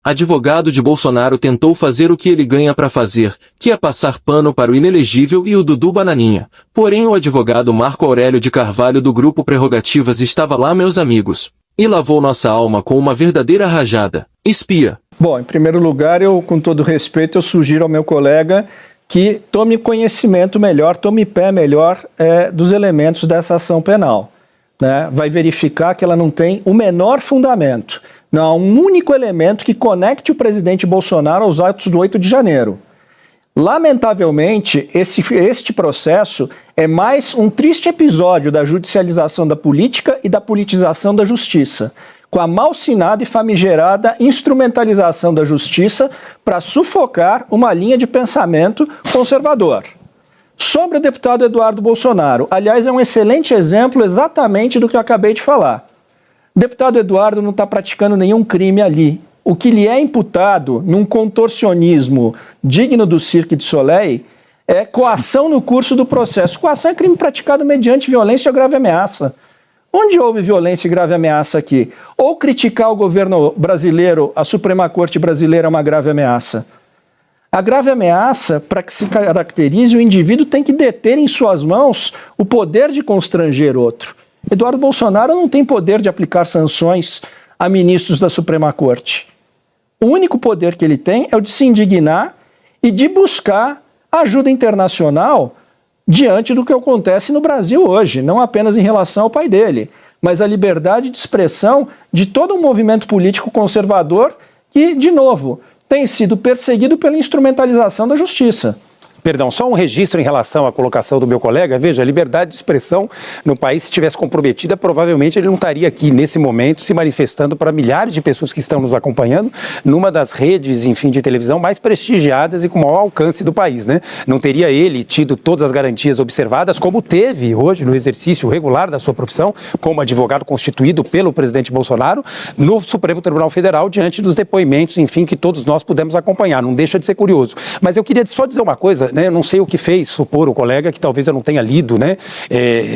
Advogado de Bolsonaro tentou fazer o que ele ganha para fazer, que é passar pano para o inelegível e o Dudu Bananinha. Porém o advogado Marco Aurélio de Carvalho do Grupo Prerrogativas estava lá, meus amigos, e lavou nossa alma com uma verdadeira rajada. Espia. Bom, em primeiro lugar, com todo respeito, eu sugiro ao meu colega que tome conhecimento melhor, tome pé melhor dos elementos dessa ação penal, né? Vai verificar que ela não tem o menor fundamento. Não há um único elemento que conecte o presidente Bolsonaro aos atos do 8 de janeiro. Lamentavelmente, este processo é mais um triste episódio da judicialização da política e da politização da justiça, com a malsinada e famigerada instrumentalização da justiça para sufocar uma linha de pensamento conservador. Sobre o deputado Eduardo Bolsonaro, aliás, é um excelente exemplo exatamente do que eu acabei de falar. O deputado Eduardo não está praticando nenhum crime ali. O que lhe é imputado num contorcionismo digno do Cirque du Soleil é coação no curso do processo. Coação é crime praticado mediante violência ou grave ameaça. Onde houve violência e grave ameaça aqui? Ou criticar o governo brasileiro, a Suprema Corte brasileira é uma grave ameaça? A grave ameaça, para que se caracterize, o indivíduo tem que deter em suas mãos o poder de constranger outro. Eduardo Bolsonaro não tem poder de aplicar sanções a ministros da Suprema Corte. O único poder que ele tem é o de se indignar e de buscar ajuda internacional diante do que acontece no Brasil hoje, não apenas em relação ao pai dele, mas a liberdade de expressão de todo um movimento político conservador que, de novo, tem sido perseguido pela instrumentalização da justiça. Perdão, só um registro em relação à colocação do meu colega. Veja, a liberdade de expressão no país, se estivesse comprometida, provavelmente ele não estaria aqui nesse momento se manifestando para milhares de pessoas que estão nos acompanhando numa das redes, enfim, de televisão mais prestigiadas e com maior alcance do país, né? Não teria ele tido todas as garantias observadas, como teve hoje no exercício regular da sua profissão, como advogado constituído pelo presidente Bolsonaro, no Supremo Tribunal Federal, diante dos depoimentos, enfim, que todos nós pudemos acompanhar. Não deixa de ser curioso. Mas eu queria só dizer uma coisa, né? Eu não sei o que fez supor o colega que talvez eu não tenha lido, né,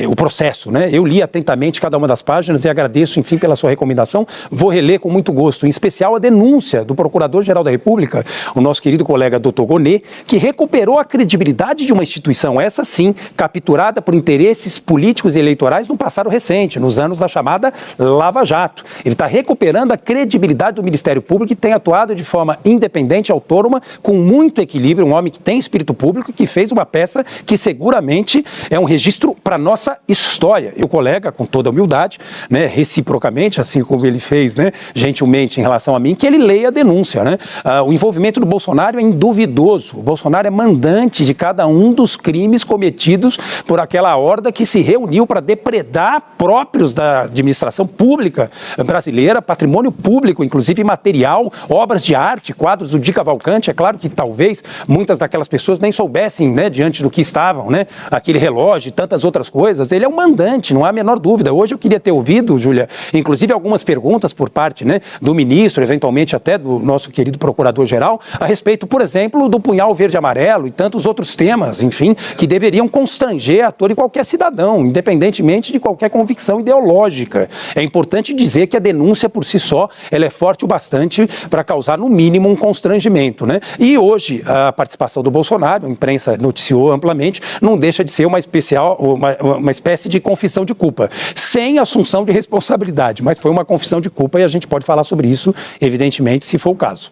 o processo, né? Eu li atentamente cada uma das páginas e agradeço, enfim, pela sua recomendação. Vou reler com muito gosto, em especial a denúncia do Procurador-Geral da República, o nosso querido colega Dr. Gonê, que recuperou a credibilidade de uma instituição, essa sim, capturada por interesses políticos e eleitorais no passado recente, nos anos da chamada Lava Jato. Ele está recuperando a credibilidade do Ministério Público, que tem atuado de forma independente, autônoma, com muito equilíbrio, um homem que tem espírito público, que fez uma peça que seguramente é um registro para nossa história. E o colega, com toda a humildade, né, reciprocamente, assim como ele fez, né, gentilmente em relação a mim, que ele leia a denúncia, né? O envolvimento do Bolsonaro é induvidoso. O Bolsonaro é mandante de cada um dos crimes cometidos por aquela horda que se reuniu para depredar próprios da administração pública brasileira, patrimônio público, inclusive material, obras de arte, quadros do Di Cavalcanti. É claro que talvez muitas daquelas pessoas nem soubessem, né, diante do que estavam, né, aquele relógio e tantas outras coisas. Ele é um mandante, não há a menor dúvida. Hoje eu queria ter ouvido, Júlia, inclusive algumas perguntas por parte, né, do ministro, eventualmente até do nosso querido procurador-geral, a respeito, por exemplo, do punhal verde-amarelo e tantos outros temas, enfim, que deveriam constranger a todo e qualquer cidadão, independentemente de qualquer convicção ideológica. É importante dizer que a denúncia por si só, ela é forte o bastante para causar, no mínimo, um constrangimento, né? E hoje, a participação do Bolsonaro, a imprensa noticiou amplamente, não deixa de ser uma espécie de confissão de culpa, sem assunção de responsabilidade, mas foi uma confissão de culpa e a gente pode falar sobre isso, evidentemente, se for o caso.